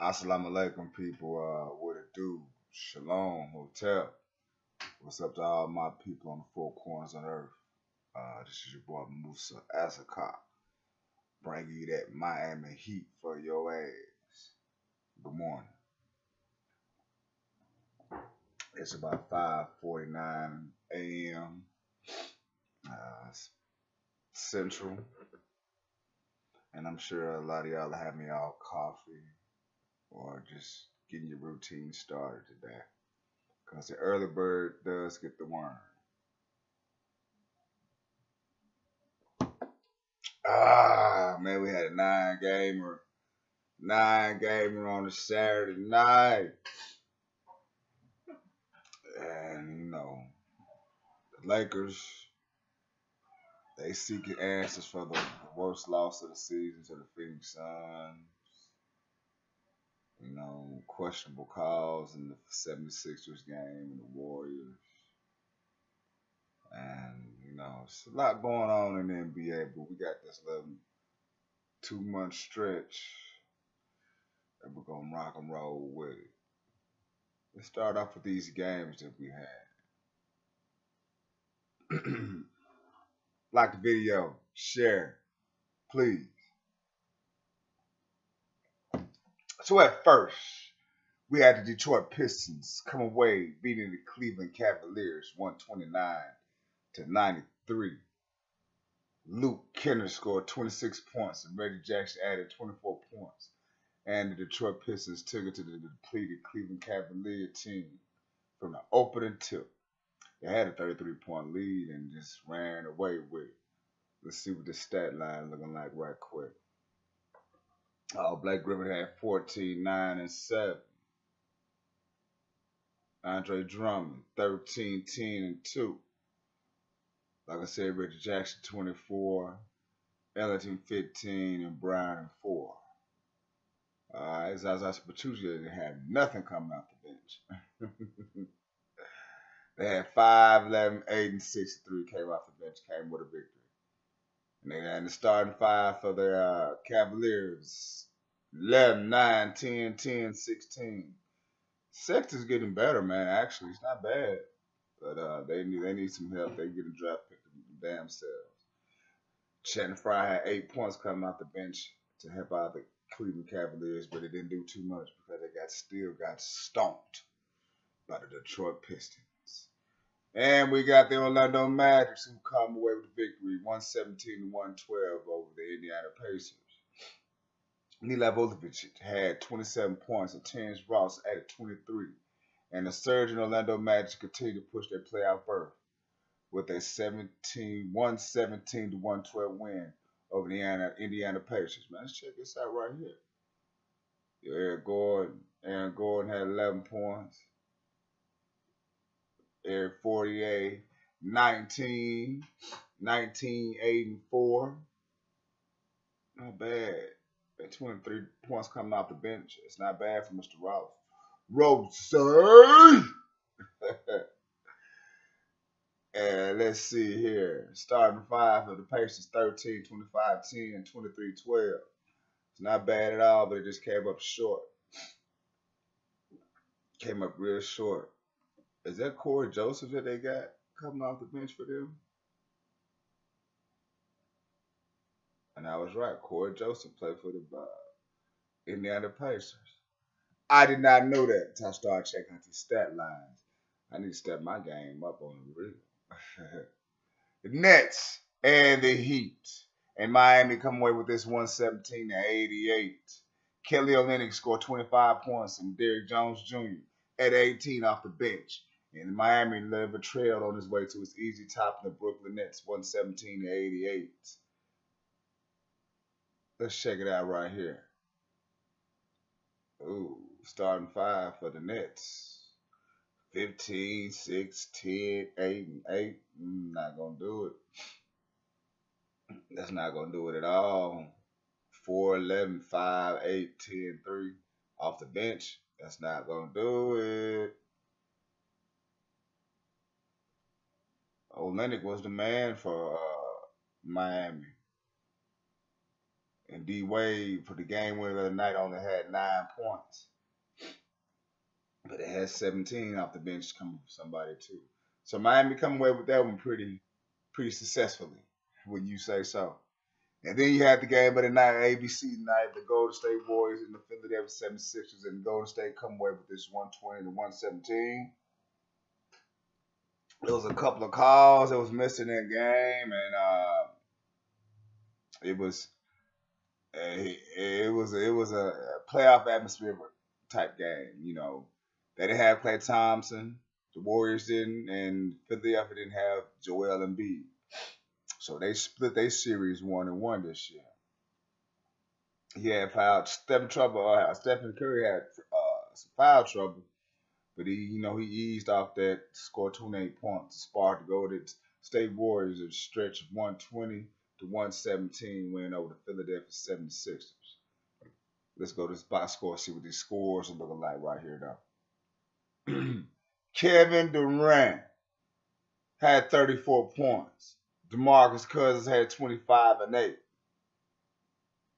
Assalamu alaikum, people. What it do? Shalom Hotel. What's up to all my people on the four corners of earth? This is your boy Musa Asaka, bringing you that Miami heat for your ass. Good morning. It's about 5:49 a.m. Central, and I'm sure a lot of y'all are having y'all coffee or just getting your routine started today. Cause the early bird does get the worm. Man, we had a nine gamer on a Saturday night, and the Lakers they seeking answers for the worst loss of the season to the Phoenix Suns. Questionable calls in the 76ers game and the Warriors, and it's a lot going on in the NBA, but we got this little 2 month stretch and we're gonna rock and roll with it. Let's start off with these games that we had. Like the video, share, please. So at first, we had the Detroit Pistons come away beating the Cleveland Cavaliers 129 to 93. Luke Kennard scored 26 points and Reggie Jackson added 24 points. And the Detroit Pistons took it to the depleted Cleveland Cavalier team from the opening tip. They had a 33-point lead and just ran away with it. Let's see what the stat line looking like right quick. Blake Griffin had 14, 9, and 7. Andre Drummond, 13, 10, and 2. Like I said, Reggie Jackson, 24. Ellington, 15, and Brian, 4. Zaza Pachulia had nothing coming off the bench. They had 5, 11, 8, and 6, 3 came off the bench, came with a victory. And they had the starting five for the Cavaliers. 11, 9, 10, 10, 16. Sexton's getting better, man. Actually, it's not bad, but they need some help. They get a draft pick damn selves. Channing Frye had 8 points coming off the bench to help out the Cleveland Cavaliers, but it didn't do too much because they still got stomped by the Detroit Pistons. And we got the Orlando Magic who come away with the victory, 117 to 112 over the Indiana Pacers. Nikola Vucevic had 27 points and Terrence Ross added 23. And the surging Orlando Magic continued to push their playoff berth with a 117 to 112 win over the Indiana Pacers. Man, let's check this out right here. Aaron Gordon had 11 points. Eric 48, 19, 19, 8, and 4. Not bad. 23 points coming off the bench. It's not bad for Mr. Ross. Rose. And let's see here. Starting five for the Pacers, 13, 25, 10, and 23, 12. It's not bad at all, but it just came up short. Came up real short. Is that Corey Joseph that they got coming off the bench for them? And I was right. Corey Joseph played for the Indiana Pacers. I did not know that until I started checking out the stat lines. I need to step my game up on the real. The Nets and the Heat. And Miami come away with this 117 to 88. Kelly Olynyk scored 25 points and Derrick Jones Jr. at 18 off the bench. And Miami never trailed on his way to his easy top in the Brooklyn Nets, 117 to 88. Let's check it out right here. Ooh, starting five for the Nets. 15, 6, 10, 8, and 8. Not going to do it. That's not going to do it at all. 4, 11, 5, 8, 10, 3 off the bench. That's not going to do it. Olynyk was the man for Miami. And D Wade for the game winner of the night only had 9 points. But it had 17 off the bench coming from somebody too. So Miami come away with that one pretty successfully, would you say so? And then you had the game of the night, ABC night, the Golden State Warriors and the Philadelphia 76ers, and Golden State come away with this 120 to 117. There was a couple of calls that was missing in that game, and it was a playoff atmosphere type game. You know, they didn't have Klay Thompson, the Warriors didn't, and Philadelphia didn't have Joel Embiid. So they split their series 1-1 this year. He had foul Stephen Curry had some foul trouble, but he eased off that, scored 28 points, sparked the Golden State Warriors a stretch of 120 to 117, winning over the Philadelphia 76ers. Let's go to this box score, see what these scores are looking like right here though. Kevin Durant had 34 points. DeMarcus Cousins had 25 and 8.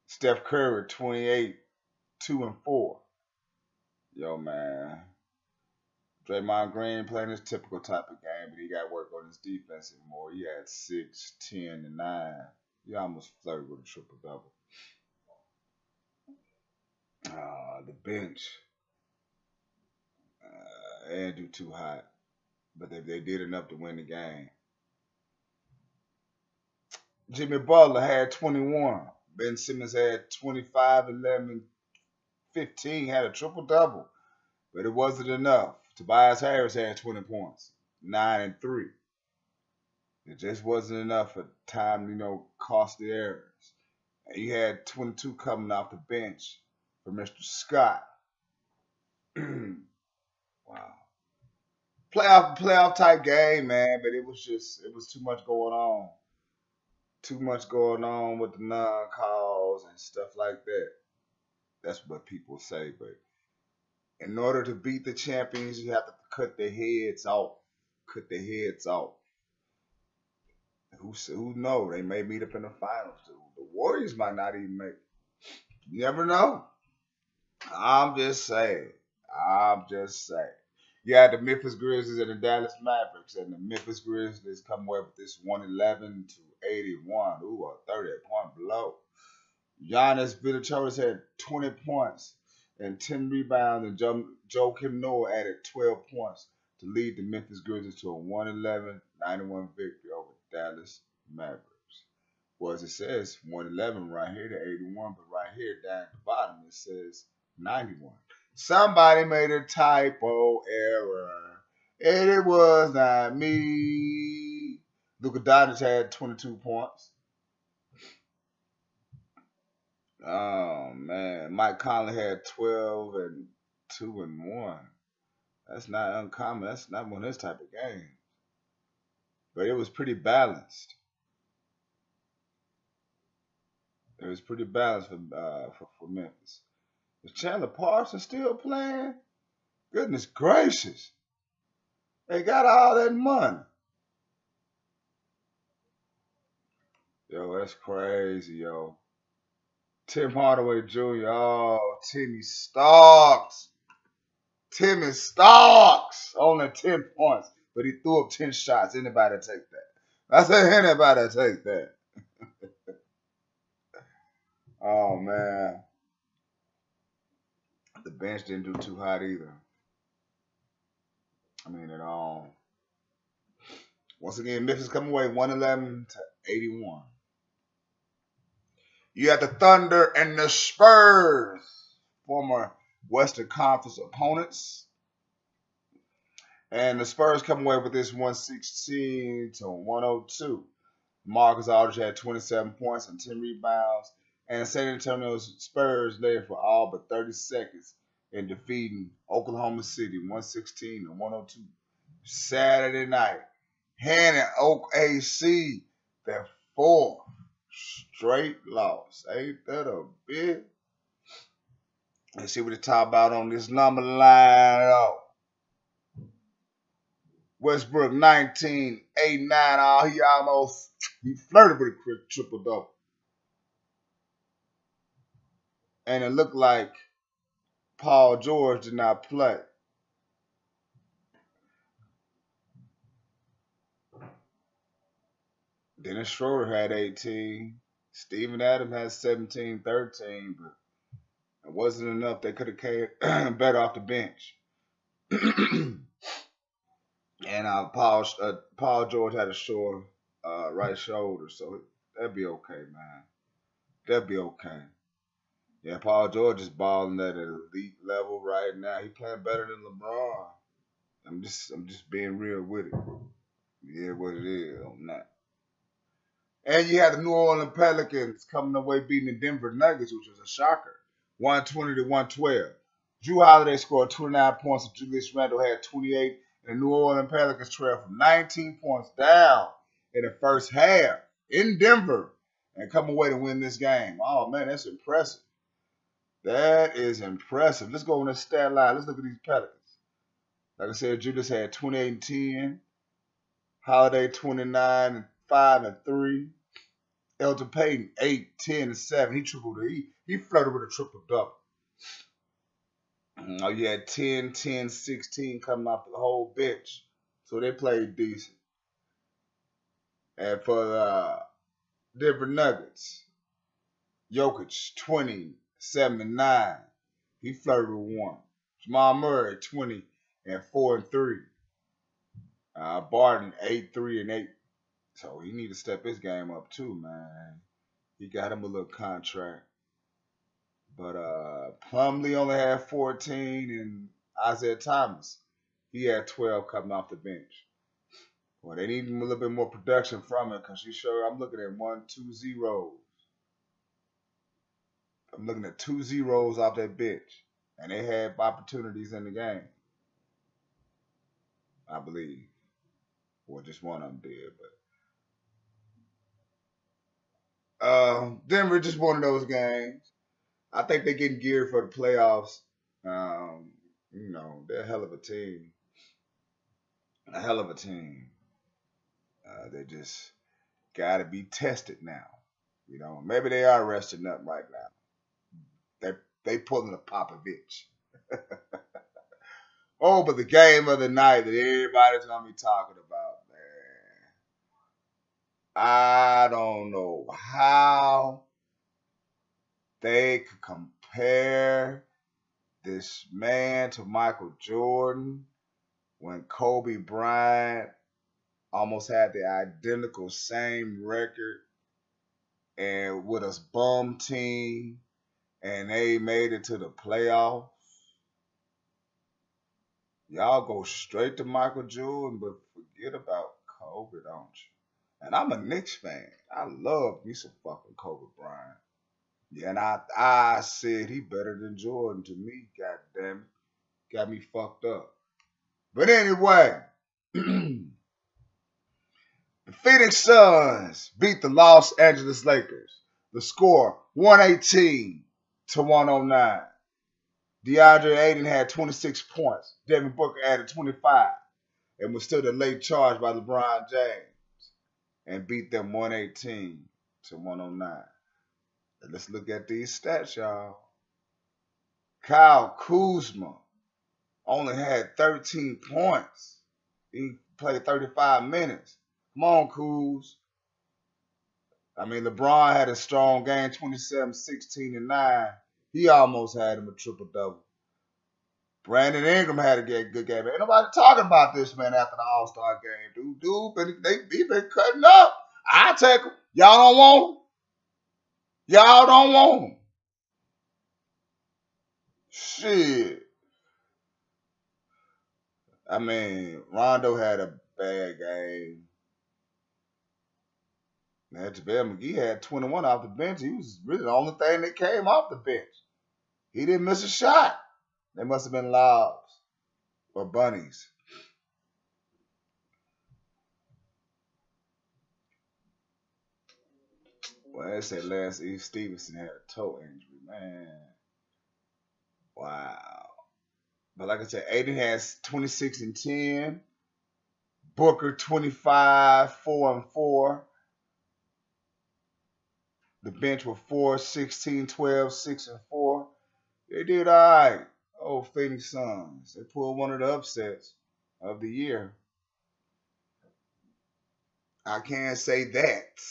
Steph Curry 28, 2 and 4. Yo man, Draymond Green playing his typical type of game, but he got to work on his defense more. He had 6, 10, and 9. He almost flirted with a triple double. The bench, they didn't do too hot, but they did enough to win the game. Jimmy Butler had 21. Ben Simmons had 25, 11, 15, had a triple double, but it wasn't enough. Tobias Harris had 20 points, 9 and 3. It just wasn't enough for time, costly errors. And you had 22 coming off the bench for Mr. Scott. Wow. Playoff type game, man, but it was too much going on. Too much going on with the non-calls and stuff like that. That's what people say, but in order to beat the champions, you have to cut their heads off. Cut their heads off. Who knows? They may meet up in the finals. The Warriors might not even make it. You never know. I'm just saying. You had the Memphis Grizzlies and the Dallas Mavericks, and the Memphis Grizzlies come away with this 111 to 81. Ooh, a 30-point blow. Giannis Valanciunas had 20 points and 10 rebounds, and Joakim Noah added 12 points to lead the Memphis Grizzlies to a 111-91 victory over Dallas Mavericks. Well, as it says 111 right here to 81, but right here down at the bottom it says 91. Somebody made a typo error, and it was not me. Luka Doncic had 22 points. Oh man, Mike Conley had 12 and 2 and 1. That's not uncommon. That's not one of his type of games. But it was pretty balanced. It was pretty balanced for Memphis. Is Chandler Parsons still playing? Goodness gracious. They got all that money. Yo, that's crazy, yo. Tim Hardaway Jr. Oh, Timmy Starks. Timmy Starks. Only 10 points, but he threw up 10 shots. Anybody take that? I said anybody take that. Oh, man. The bench didn't do too hot either. I mean, at all. Once again, Memphis come away 111 to 81. You have the Thunder and the Spurs, former Western Conference opponents. And the Spurs come away with this 116 to 102. Marcus Aldridge had 27 points and 10 rebounds. And the San Antonio Spurs led for all but 30 seconds in defeating Oklahoma City 116 to 102. Saturday night, handing OKC their 4th straight loss. Ain't that a bit? Let's see what they talk about on this number line. Westbrook 19, 8, 9. He flirted with a quick triple double. and it looked like Paul George did not play. Dennis Schroeder had 18. Steven Adams had 17, 13, but it wasn't enough. They could have came better off the bench. And Paul George had a sore right shoulder, so that'd be okay, man. That'd be okay. Yeah, Paul George is balling at an elite level right now. He playing better than LeBron. I'm just being real with it. Yeah, what it is on that. And you had the New Orleans Pelicans coming away beating the Denver Nuggets, which was a shocker, 120 to 112. Drew Holiday scored 29 points, and Julius Randle had 28. And the New Orleans Pelicans trailed from 19 points down in the first half in Denver and come away to win this game. Oh man, that's impressive. That is impressive. Let's go on the stat line. Let's look at these Pelicans. Like I said, Julius had 28 and 10. Holiday 29 and 5 and 3. Elton Payton 8, 10 and 7. He tripled it. He flirted with a triple double. Oh, you had 10, 10, 16 coming off the whole bench. So they played decent. And for the Denver Nuggets, Jokic 20, 7 and 9. He flirted with one. Jamal Murray 20 and 4 and 3. Barton 8, 3 and 8. So he need to step his game up too, man. He got him a little contract. But Plumlee only had 14, and Isaiah Thomas, he had 12 coming off the bench. Well, they need a little bit more production from it because I'm looking at 1, 2 zeros. I'm looking at 2 zeros off that bench. And they had opportunities in the game, I believe. Well, just one of them did, but Denver just one of those games. I think they're getting geared for the playoffs. They're a hell of a team. A hell of a team. They just got to be tested now. Maybe they are resting up right now. They pulling a Popovich. Oh, but the game of the night that everybody's gonna be talking about, man. I don't know how they could compare this man to Michael Jordan when Kobe Bryant almost had the identical same record and with a bum team and they made it to the playoffs. Y'all go straight to Michael Jordan, but forget about Kobe, don't you? And I'm a Knicks fan. I love me some fucking Kobe Bryant. Yeah, and I said he better than Jordan to me, god damn it. Got me fucked up. But anyway, the Phoenix Suns beat the Los Angeles Lakers. The score 118 to 109. DeAndre Ayton had 26 points. Devin Booker added 25 and was still the late charge by LeBron James and beat them 118 to 109. And let's look at these stats, y'all. Kyle Kuzma only had 13 points. He played 35 minutes. Come on, Kuz. LeBron had a strong game, 27, 16, and 9. He almost had him a triple-double. Brandon Ingram had a good game. Ain't nobody talking about this man after the All-Star game. He been cutting up. I take him. Y'all don't want him. Y'all don't want him. Shit. Rondo had a bad game. JaVale McGee had 21 off the bench. He was really the only thing that came off the bench. He didn't miss a shot. They must have been lobs or bunnies. Well, they said Lance E. Stevenson had a toe injury, man. Wow. But like I said, Aiden has 26 and 10. Booker 25, 4 and 4. The bench were 4, 16, 12, 6 and 4. They did all right. Oh, Phoenix Suns. They pulled one of the upsets of the year. I can't say that.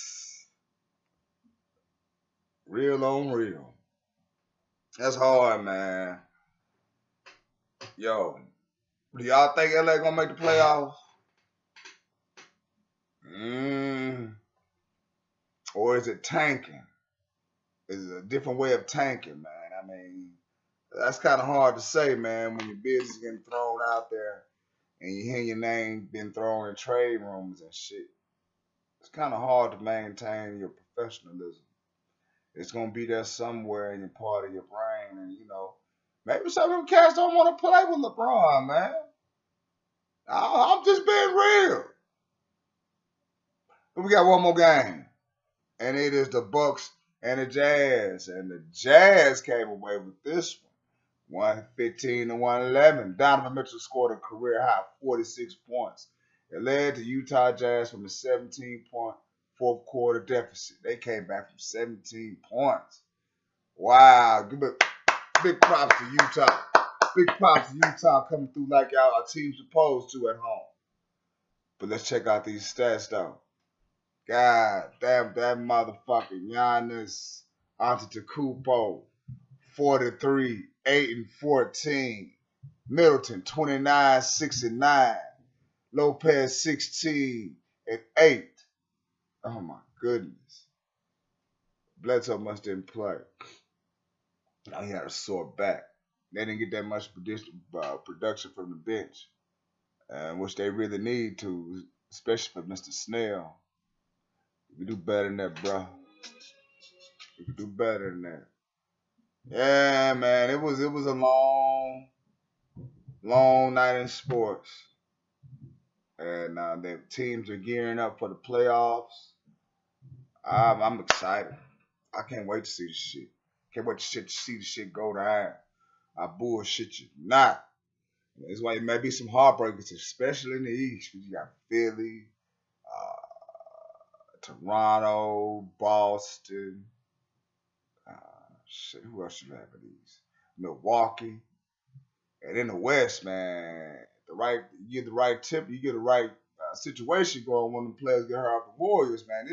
Real on real. That's hard, man. Yo, do y'all think LA gonna make the playoffs? Or is it tanking? Is it a different way of tanking, man? I mean, that's kind of hard to say, man, when your business getting thrown out there and you hear your name being thrown in trade rooms and shit. It's kind of hard to maintain your professionalism. It's gonna be there somewhere in your part of your brain, and maybe some of them cats don't want to play with LeBron, man. I'm just being real. But we got one more game, and it is the Bucks and the Jazz, and the Jazz came away with this one, 115 to 111. Donovan Mitchell scored a career high 46 points. It led to Utah Jazz from a 17-point fourth quarter deficit. They came back from 17 points. Wow. Big props to Utah. Big props to Utah coming through like our team's supposed to at home. But let's check out these stats, though. God damn, that motherfucker Giannis Antetokounmpo, 43, 8 and 14. Middleton, 29, 6 and 9. Lopez, 16 and 8. Oh my goodness. Bledsoe must didn't play. Now he had a sore back. They didn't get that much production from the bench, which they really need to, especially for Mr. Snell. We do better than that, bro. We could do better than that. Yeah, man, it was a long night in sports, and the teams are gearing up for the playoffs. I'm excited. I can't wait to see this shit. Can't wait to see the shit go down. I bullshit you not. That's why it may be some heartbreakers, especially in the East. You got Philly, Toronto, Boston. Shit, who else you have in these? Milwaukee. And in the West, man, you get the right tip, you get the right situation going when the players get hurt off the Warriors, man.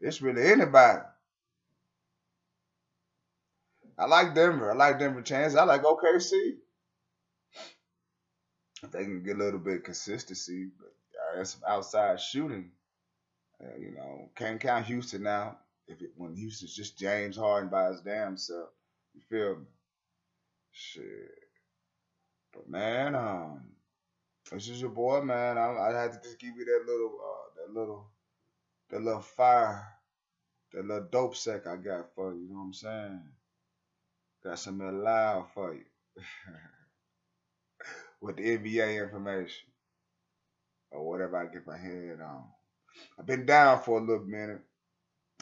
It's really anybody. I like Denver. I like Denver chance. I like OKC. If they can get a little bit of consistency, but that's some outside shooting. Can't count Houston now. When Houston's just James Harden by his damn self, you feel me? Shit. But man, this is your boy, man. I had to just give you that little fire, that little dope sack I got for you. You know what I'm saying? Got something loud for you with the NBA information or whatever I get my head on. I've been down for a little minute.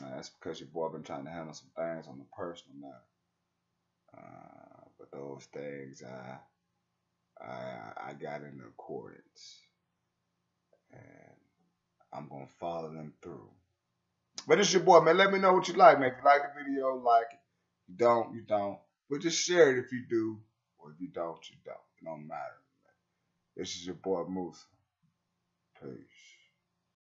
That's because your boy been trying to handle some things on the personal matter. But those things I got in accordance, and I'm gonna follow them through. But it's your boy, man. Let me know what you like, man. If you like the video, like it. You don't, you don't. But just share it if you do, or if you don't, you don't. It don't matter. This is your boy Musa. Peace.